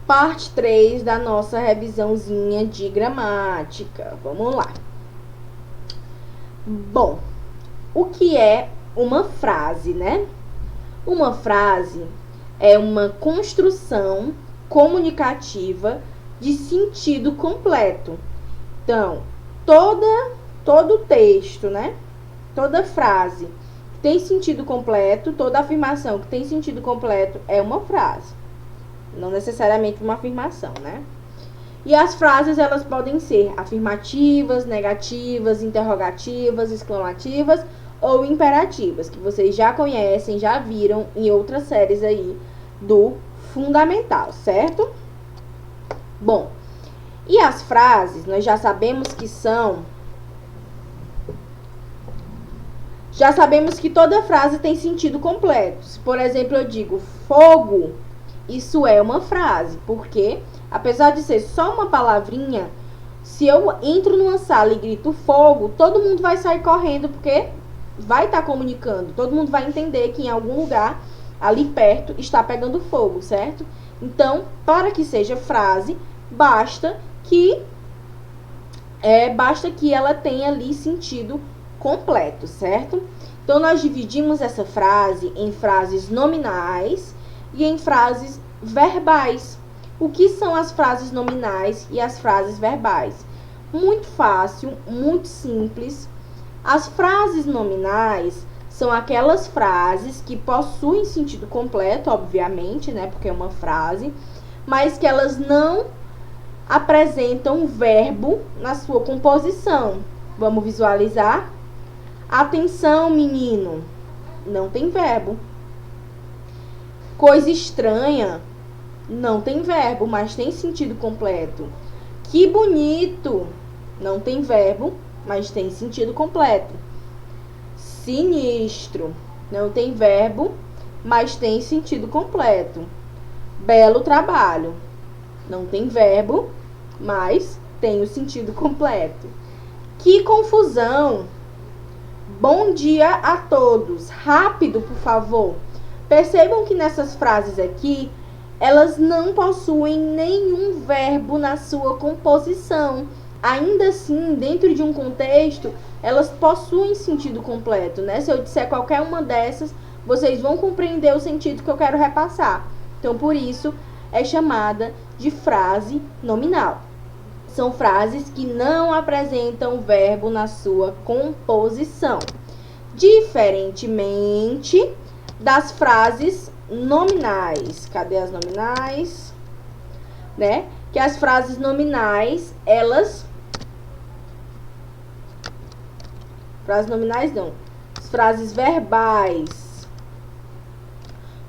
parte 3 da nossa revisãozinha de gramática. Vamos lá. Bom, o que é uma frase, né? Uma frase é uma construção comunicativa de sentido completo. Então, todo texto, né? Toda frase que tem sentido completo, toda afirmação que tem sentido completo é uma frase. Não necessariamente uma afirmação, né? E as frases, elas podem ser afirmativas, negativas, interrogativas, exclamativas ou imperativas, que vocês já conhecem, já viram em outras séries aí do fundamental, certo? Bom, e as frases, nós já sabemos que são... Já sabemos que toda frase tem sentido completo. Se, por exemplo, eu digo fogo, isso é uma frase, porque apesar de ser só uma palavrinha, se eu entro numa sala e grito fogo, todo mundo vai sair correndo, porque vai estar comunicando. Todo mundo vai entender que em algum lugar ali perto está pegando fogo, certo? Então, para que seja frase, basta que ela tenha ali sentido completo, certo? Então, nós dividimos essa frase em frases nominais e em frases verbais. O que são as frases nominais e as frases verbais? Muito fácil, muito simples. As frases nominais são aquelas frases que possuem sentido completo, obviamente, né? Porque é uma frase, mas que elas não apresentam verbo na sua composição. Vamos visualizar? Atenção, menino. Não tem verbo. Coisa estranha. Não tem verbo, mas tem sentido completo. Que bonito. Não tem verbo, mas tem sentido completo. Sinistro. Não tem verbo, mas tem sentido completo. Belo trabalho. Não tem verbo, mas tem o sentido completo. Que confusão. Bom dia a todos. Rápido, por favor. Percebam que nessas frases aqui, elas não possuem nenhum verbo na sua composição. Ainda assim, dentro de um contexto, elas possuem sentido completo, né? Se eu disser qualquer uma dessas, vocês vão compreender o sentido que eu quero repassar. Então, por isso, é chamada de frase nominal. São frases que não apresentam verbo na sua composição. Diferentemente das frases nominais. Cadê as nominais? Né? Que as frases nominais, elas... Frases nominais não. As frases verbais.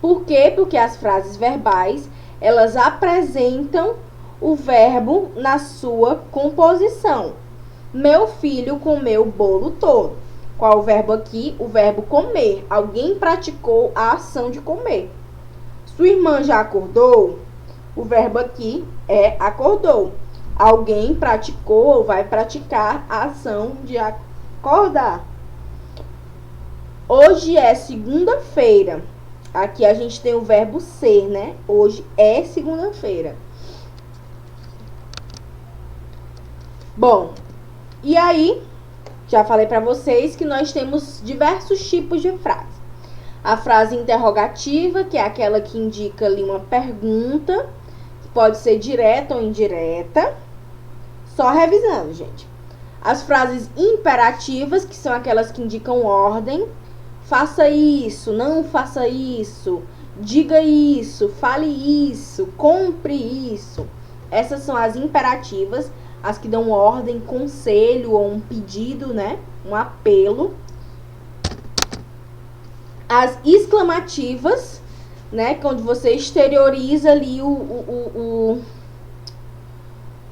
Por quê? Porque as frases verbais, elas apresentam o verbo na sua composição. Meu filho comeu o bolo todo. Qual o verbo aqui? O verbo comer. Alguém praticou a ação de comer. Sua irmã já acordou? O verbo aqui é acordou. Alguém praticou ou vai praticar a ação de acordar. Hoje é segunda-feira. Aqui a gente tem o verbo ser, né? Hoje é segunda-feira. Bom, e aí, já falei para vocês que nós temos diversos tipos de frase. A frase interrogativa, que é aquela que indica ali uma pergunta, que pode ser direta ou indireta. Só revisando, gente. As frases imperativas, que são aquelas que indicam ordem. Faça isso, não faça isso, diga isso, fale isso, compre isso. Essas são as imperativas, as que dão ordem, conselho ou um pedido, né? Um apelo. As exclamativas, né? Quando você exterioriza ali o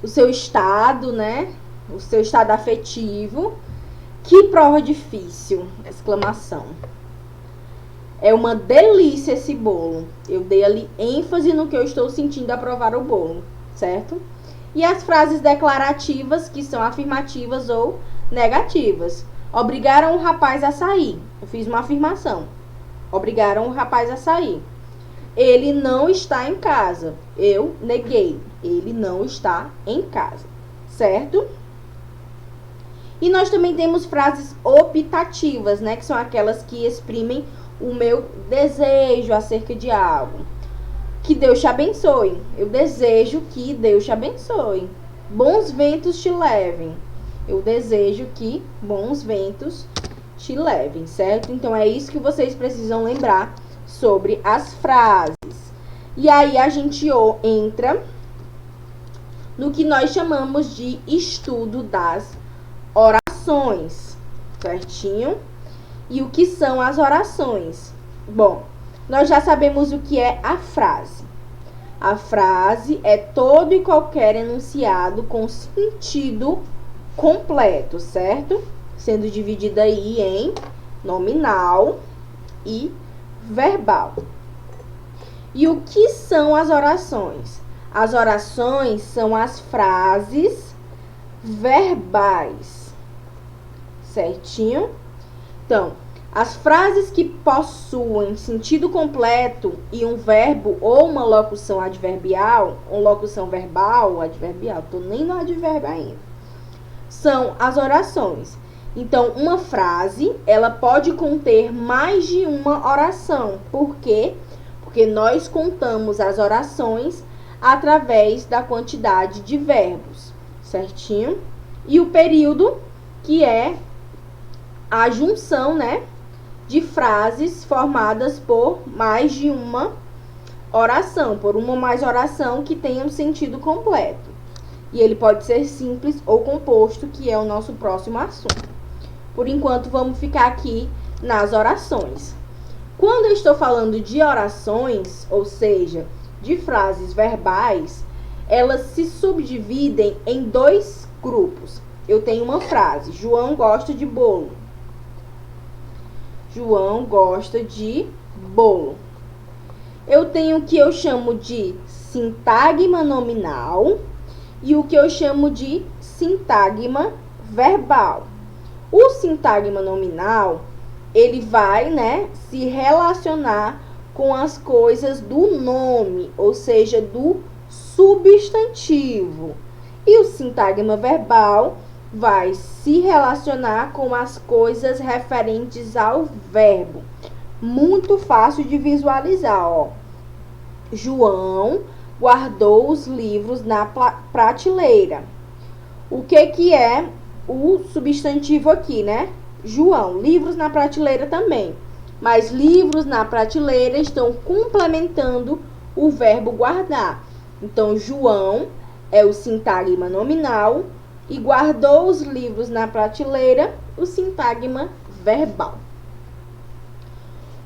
seu estado, né? O seu estado afetivo. Que prova difícil! Exclamação. É uma delícia esse bolo. Eu dei ali ênfase no que eu estou sentindo a provar o bolo, certo? E as frases declarativas, que são afirmativas ou negativas. Obrigaram o rapaz a sair. Eu fiz uma afirmação. Obrigaram o rapaz a sair. Ele não está em casa. Eu neguei. Ele não está em casa. Certo? E nós também temos frases optativas, né? Que são aquelas que exprimem o meu desejo acerca de algo. Que Deus te abençoe. Eu desejo que Deus te abençoe. Bons ventos te levem. Eu desejo que bons ventos te levem, certo? Então é isso que vocês precisam lembrar sobre as frases. E aí a gente entra no que nós chamamos de estudo das orações, certinho? E o que são as orações? Bom, nós já sabemos o que é a frase. A frase é todo e qualquer enunciado com sentido completo, certo? Sendo dividida aí em nominal e verbal. E o que são as orações? As orações são as frases verbais, certinho? Então, as frases que possuem sentido completo e um verbo ou uma locução adverbial, ou locução verbal, adverbial, tô nem no advérbio ainda, são as orações. Então, uma frase, ela pode conter mais de uma oração. Por quê? Porque nós contamos as orações através da quantidade de verbos, certinho? E o período, que é a junção, né, de frases formadas por mais de uma oração, por uma ou mais oração que tenha um sentido completo. E ele pode ser simples ou composto, que é o nosso próximo assunto. Por enquanto, vamos ficar aqui nas orações. Quando eu estou falando de orações, ou seja, de frases verbais, elas se subdividem em dois grupos. Eu tenho uma frase: João gosta de bolo. João gosta de bolo. Eu tenho o que eu chamo de sintagma nominal e o que eu chamo de sintagma verbal. O sintagma nominal, ele vai, né, se relacionar com as coisas do nome, ou seja, do substantivo. E o sintagma verbal vai se relacionar com as coisas referentes ao verbo. Muito fácil de visualizar, ó. João guardou os livros na prateleira. O que é o substantivo aqui, né? João, livros na prateleira também. Mas livros na prateleira estão complementando o verbo guardar. Então, João é o sintagma nominal e guardou os livros na prateleira, o sintagma verbal.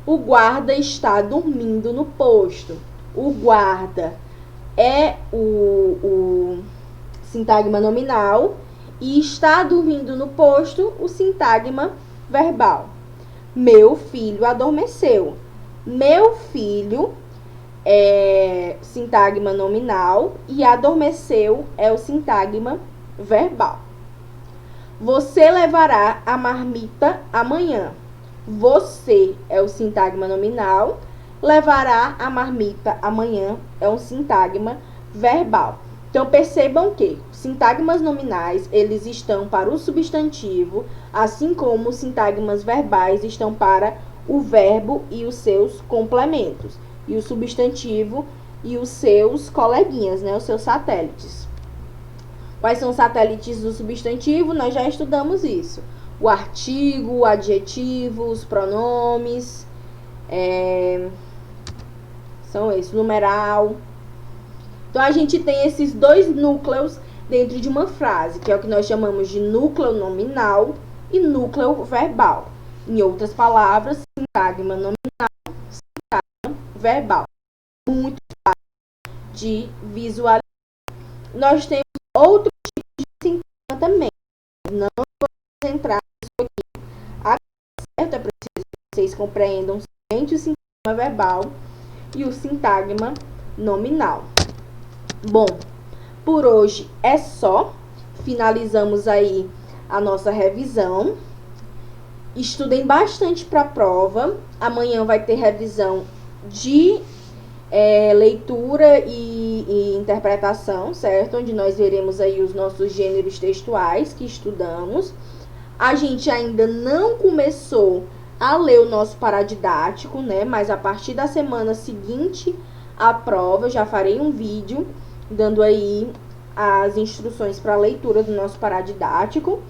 O guarda está dormindo no posto. O guarda é o sintagma nominal e está dormindo no posto, o sintagma verbal. Meu filho adormeceu. Meu filho é sintagma nominal e adormeceu é o sintagma verbal. Você levará a marmita amanhã. Você é o sintagma nominal. Levará a marmita amanhã é um sintagma verbal. Então, percebam que sintagmas nominais, eles estão para o substantivo, assim como os sintagmas verbais estão para o verbo e os seus complementos. E o substantivo e os seus coleguinhas, né, os seus satélites. Quais são os satélites do substantivo? Nós já estudamos isso. O artigo, o adjetivo, os pronomes, são esses, numeral. Então, a gente tem esses dois núcleos dentro de uma frase, que é o que nós chamamos de núcleo nominal e núcleo verbal. Em outras palavras, sintagma nominal, sintagma verbal. Muito fácil de visualizar. Nós temos outro tipo de sintagma também. Não vamos entrar nisso aqui. Agora, certo? É preciso que vocês compreendam somente o sintagma verbal e o sintagma nominal. Bom, por hoje é só. Finalizamos aí a nossa revisão. Estudem bastante para a prova. Amanhã vai ter revisão de leitura e interpretação, certo? Onde nós veremos aí os nossos gêneros textuais que estudamos. A gente ainda não começou a ler o nosso paradidático, né? Mas a partir da semana seguinte à prova, eu já farei um vídeo dando aí as instruções para a leitura do nosso paradidático.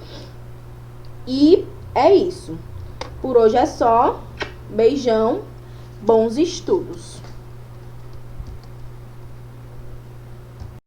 E é isso. Por hoje é só. Beijão. Bons estudos.